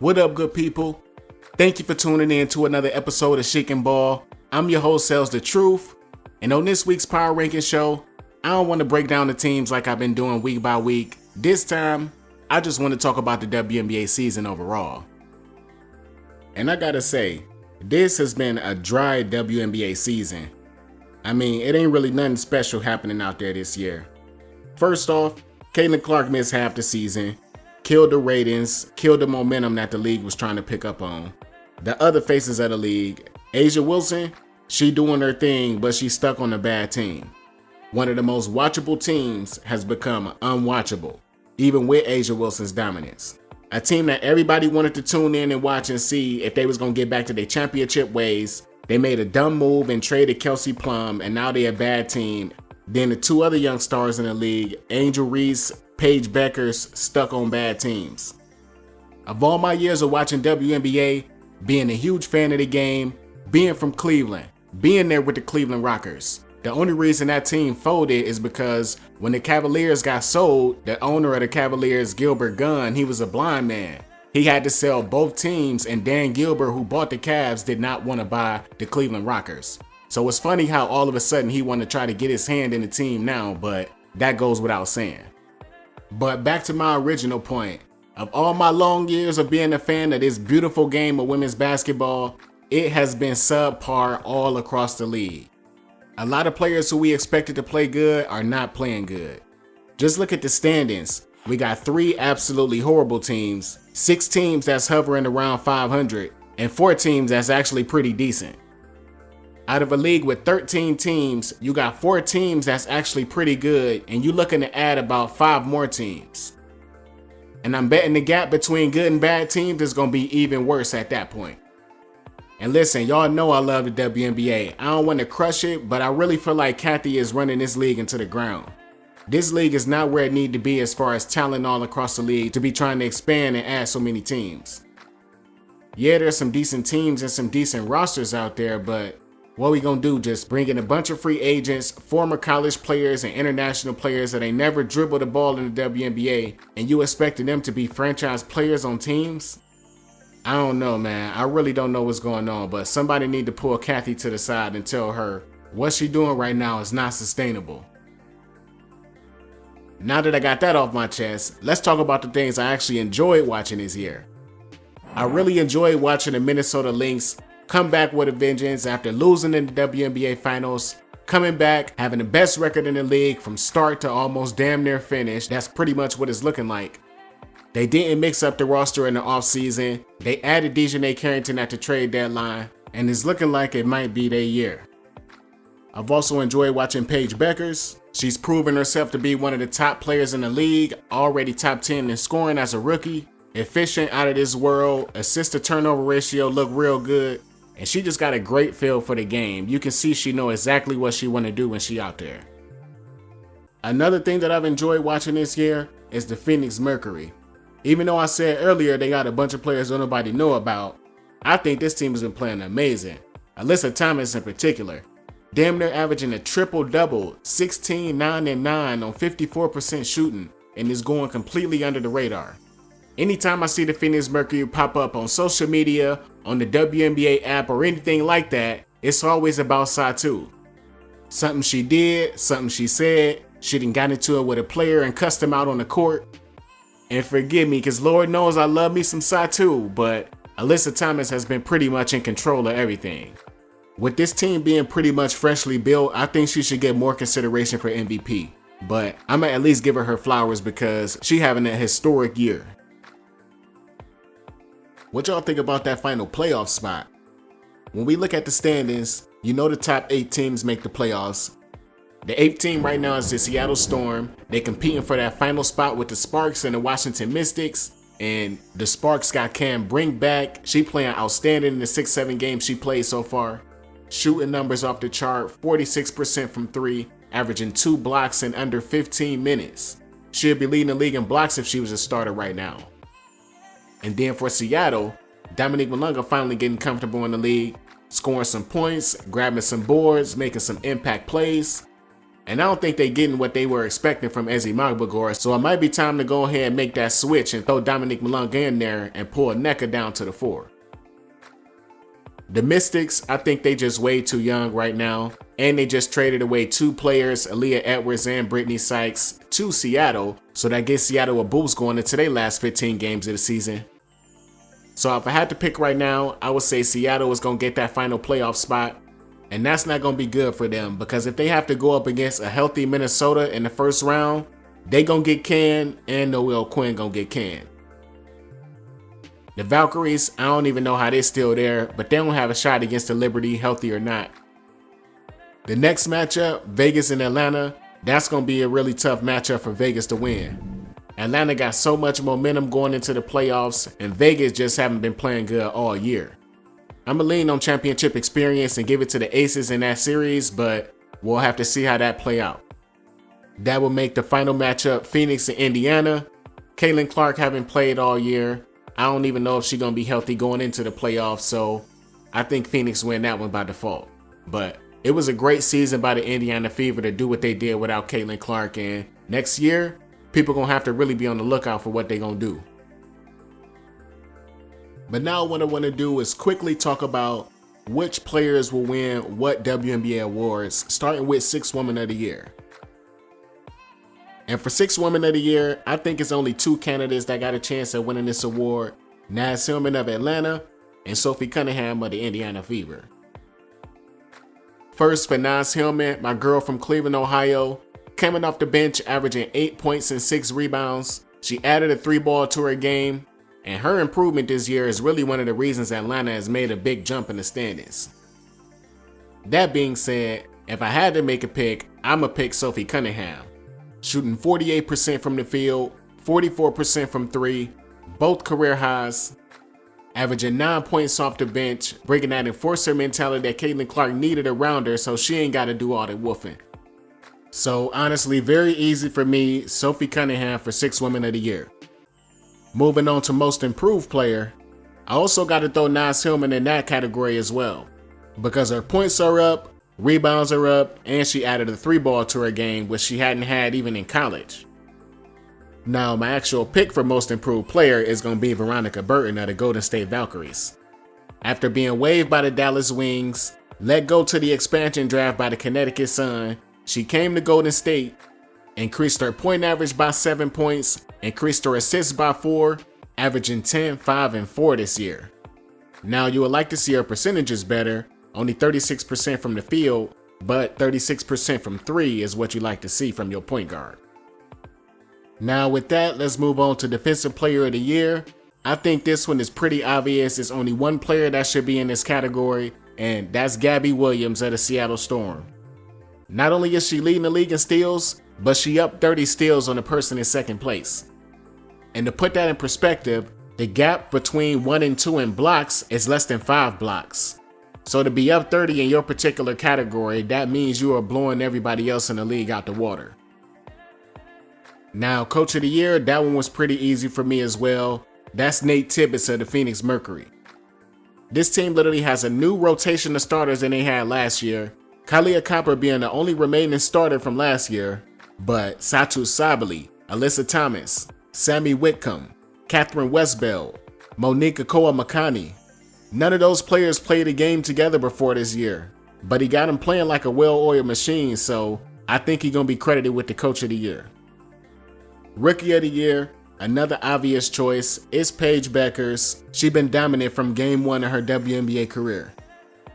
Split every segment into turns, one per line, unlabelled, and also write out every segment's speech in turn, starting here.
What up, good people? Thank you for tuning in to another episode of Shake and Ball. I'm your host, Sells the Truth, and on this week's Power Ranking Show, I don't want to break down the teams like I've been doing week by week. This time, I just want to talk about the WNBA season overall. And I gotta say, this has been a dry WNBA season. I mean, it ain't really nothing special happening out there this year. First off, Caitlin Clark missed half the season, killed the ratings, killed the momentum that the league was trying to pick up on. The other faces of the league, A'ja Wilson, she doing her thing, but she's stuck on a bad team. One of the most watchable teams has become unwatchable, even with A'ja Wilson's dominance. A team that everybody wanted to tune in and watch and see if they was going to get back to their championship ways. They made a dumb move and traded Kelsey Plum, and now they're a bad team. Then the two other young stars in the league, Angel Reese, Paige Beckers, stuck on bad teams. Of all my years of watching WNBA, being a huge fan of the game, being from Cleveland, being there with the Cleveland Rockers, the only reason that team folded is because when the Cavaliers got sold, the owner of the Cavaliers, Gilbert Gunn, he was a blind man. He had to sell both teams, and Dan Gilbert, who bought the Cavs, did not want to buy the Cleveland Rockers. So it's funny how all of a sudden he wanted to try to get his hand in the team now, but that goes without saying. But back to my original point. Of all my long years of being a fan of this beautiful game of women's basketball, it has been subpar all across the league. A lot of players who we expected to play good are not playing good. Just look at the standings. We got 3 absolutely horrible teams, 6 teams that's hovering around 500, and 4 teams that's actually pretty decent. Out of a league with 13 teams, you got 4 teams that's actually pretty good, and you're looking to add about 5 more teams. And I'm betting the gap between good and bad teams is going to be even worse at that point. And listen, y'all know I love the WNBA. I don't want to crush it, but I really feel like Kathy is running this league into the ground. This league is not where it needs to be as far as talent all across the league to be trying to expand and add so many teams. Yeah, there's some decent teams and some decent rosters out there, but what we gonna do? Just bring in a bunch of free agents, former college players, and international players that ain't never dribbled the ball in the WNBA, and you expecting them to be franchise players on teams? I don't know, man. I really don't know what's going on, but somebody need to pull Kathy to the side and tell her what she doing right now is not sustainable. Now that I got that off my chest, let's talk about the things I actually enjoyed watching this year. I really enjoyed watching the Minnesota Lynx come back with a vengeance after losing in the WNBA Finals, coming back, having the best record in the league from start to almost damn near finish. That's pretty much what it's looking like. They didn't mix up the roster in the offseason. They added Dejanay Carrington at the trade deadline, and it's looking like it might be their year. I've also enjoyed watching Paige Beckers. She's proven herself to be one of the top players in the league, already top 10 in scoring as a rookie, efficient out of this world, assist to turnover ratio look real good, and she just got a great feel for the game. You can see she knows exactly what she want to do when she out there. Another thing that I've enjoyed watching this year is the Phoenix Mercury. Even though I said earlier they got a bunch of players that nobody know about, I think this team has been playing amazing. Alyssa Thomas in particular. Damn near averaging a triple-double, 16, 9, and 9 on 54% shooting, and is going completely under the radar. Anytime I see the Phoenix Mercury pop up on social media, on the WNBA app, or anything like that, it's always about Satu. Something she did, something she said, she done got into it with a player and cussed him out on the court. And forgive me, cause Lord knows I love me some Satu, but Alyssa Thomas has been pretty much in control of everything. With this team being pretty much freshly built, I think she should get more consideration for MVP. But I'ma at least give her her flowers because she having a historic year. What y'all think about that final playoff spot? When we look at the standings, you know the top 8 teams make the playoffs. The 8th team right now is the Seattle Storm. They competing for that final spot with the Sparks and the Washington Mystics. And the Sparks got Cam Brink back. She playing outstanding in the 6-7 games she played so far. Shooting numbers off the chart, 46% from 3, averaging 2 blocks in under 15 minutes. She'll be leading the league in blocks if she was a starter right now. And then for Seattle, Dominique Malunga finally getting comfortable in the league, scoring some points, grabbing some boards, making some impact plays. And I don't think they're getting what they were expecting from Ezi Magbagor, so it might be time to go ahead and make that switch and throw Dominique Malonga in there and pull Nneka down to the 4. The Mystics, I think they just way too young right now, and they just traded away 2 players, Aaliyah Edwards and Brittany Sykes, to Seattle, so that gives Seattle a boost going into their last 15 games of the season. So if I had to pick right now, I would say Seattle is going to get that final playoff spot, and that's not going to be good for them, because if they have to go up against a healthy Minnesota in the first round, they going to get canned, and Noel Quinn going to get canned. The Valkyries, I don't even know how they're still there, but they don't have a shot against the Liberty, healthy or not. The next matchup, Vegas and Atlanta, that's going to be a really tough matchup for Vegas to win. Atlanta got so much momentum going into the playoffs, and Vegas just haven't been playing good all year. I'm going to lean on championship experience and give it to the Aces in that series, but we'll have to see how that play out. That will make the final matchup Phoenix and Indiana. Caitlin Clark haven't played all year. I don't even know if she's going to be healthy going into the playoffs, so I think Phoenix win that one by default. But it was a great season by the Indiana Fever to do what they did without Caitlin Clark, and next year, people are going to have to really be on the lookout for what they're going to do. But now what I want to do is quickly talk about which players will win what WNBA awards, starting with 6th Woman of the Year. And for 6th Woman of the Year, I think it's only 2 candidates that got a chance at winning this award, Naz Hillman of Atlanta and Sophie Cunningham of the Indiana Fever. First, for Naz Hillman, my girl from Cleveland, Ohio, coming off the bench averaging 8 points and 6 rebounds. She added a 3-ball to her game, and her improvement this year is really one of the reasons Atlanta has made a big jump in the standings. That being said, if I had to make a pick, I'ma pick Sophie Cunningham. Shooting 48% from the field, 44% from 3, both career highs, averaging 9 points off the bench, bringing that enforcer mentality that Caitlin Clark needed around her so she ain't got to do all the woofing. So honestly, very easy for me, Sophie Cunningham for 6th Woman of the Year. Moving on to Most Improved Player, I also got to throw Naz Hillman in that category as well, because her points are up, rebounds are up, and she added a 3-ball to her game, which she hadn't had even in college. Now, my actual pick for Most Improved Player is going to be Veronica Burton of the Golden State Valkyries. After being waived by the Dallas Wings, let go to the expansion draft by the Connecticut Sun, she came to Golden State, increased her point average by 7 points, increased her assists by 4, averaging 10, 5, and 4 this year. Now, you would like to see her percentages better, only 36% from the field, but 36% from 3 is what you like to see from your point guard. Now with that, let's move on to Defensive Player of the Year. I think this one is pretty obvious. There's only one player that should be in this category, and that's Gabby Williams of the Seattle Storm. Not only is she leading the league in steals, but she up 30 steals on the person in second place. And to put that in perspective, the gap between 1 and 2 in blocks is less than 5 blocks. So to be up 30 in your particular category, that means you are blowing everybody else in the league out the water. Now, Coach of the Year, that one was pretty easy for me as well. That's Nate Tibbetts of the Phoenix Mercury. This team literally has a new rotation of starters than they had last year, Kalia Copper being the only remaining starter from last year, but Satu Sabali, Alyssa Thomas, Sammy Whitcomb, Catherine Westbell, Monique Akoa-Makani. None of those players played a game together before this year, but he got them playing like a well-oiled machine, so I think he's going to be credited with the Coach of the Year. Rookie of the Year, another obvious choice, is Paige Beckers. She's been dominant from game 1 of her WNBA career.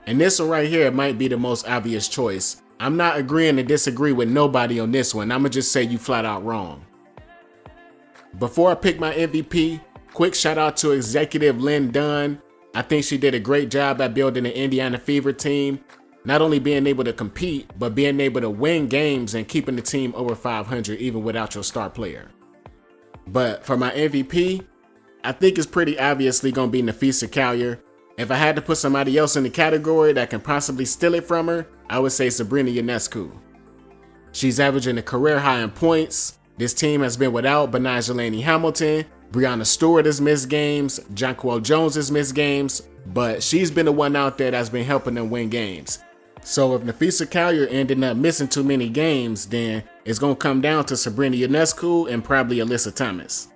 And this one right here might be the most obvious choice. I'm not agreeing to disagree with nobody on this one. I'm going to just say you flat out wrong. Before I pick my MVP, quick shout out to executive Lynn Dunn. I think she did a great job at building the Indiana Fever team, not only being able to compete, but being able to win games and keeping the team over 500 even without your star player. But for my MVP, I think it's pretty obviously going to be Nafisa Callier. If I had to put somebody else in the category that can possibly steal it from her, I would say Sabrina Ionescu. She's averaging a career high in points. This team has been without Benai Jelani Hamilton. Brianna Stewart has missed games, Jonquel Jones has missed games, but she's been the one out there that's been helping them win games. So if Nafisa Collier ended up missing too many games, then it's going to come down to Sabrina Ionescu and probably Alyssa Thomas.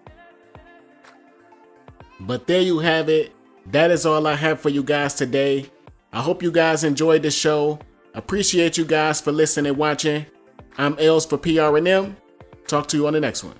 But there you have it. That is all I have for you guys today. I hope you guys enjoyed the show. Appreciate you guys for listening and watching. I'm Els for PRNM. Talk to you on the next one.